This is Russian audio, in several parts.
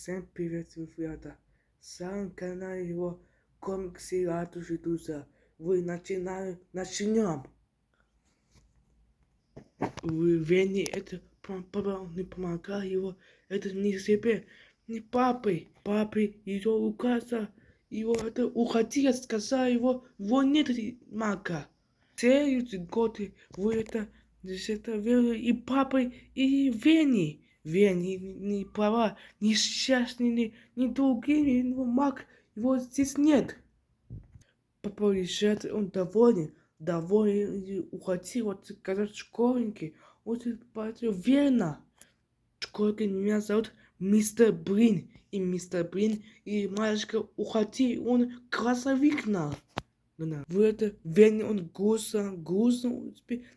Всем привет, ребята! Сам канал его комиксы Ратуши Туза. Начнем. Вене это не помогал его. Это не себе, не папой. Папой ее указа. Его это уходи, сказал его нет мага. Все эти годы вы это верили и папой, и Вене. Вене не права, несчастными, не другими, но маг его здесь нет. Папа решает, он доволен и уходил, вот сказать школьники, вот это верно. Школьники меня зовут мистер Брин, и мистер Брин, и мальчика уходи, он красавик на. Вы это Вене, он грустно,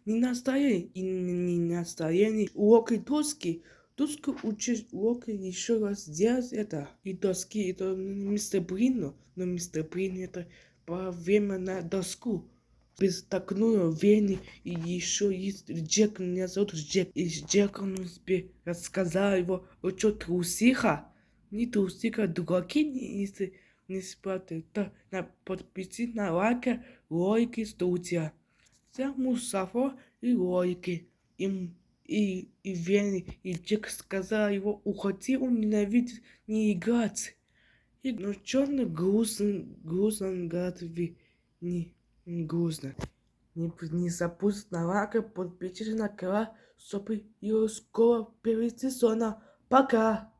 не настроение, и не настроение. Уроки доски учишь, уроки еще раз делать это. И доски, это мистер Брин, но мистер Брин это по время на доску. Без такнула Вене, и еще есть Джек, меня зовут Джек. И Джек он тебе рассказал его, что трусиха, не трусиха, дураки не спрятали. На подписи на лайке, ролики студия. Вся Мусафа и ролики. И Вене, и Джек сказал его, уходи, он ненавидит не играть. И ну черный грустно гадви не грустно. Не забудь на лайк, подпишись на канал, чтобы ее скоро перейти зона. Пока!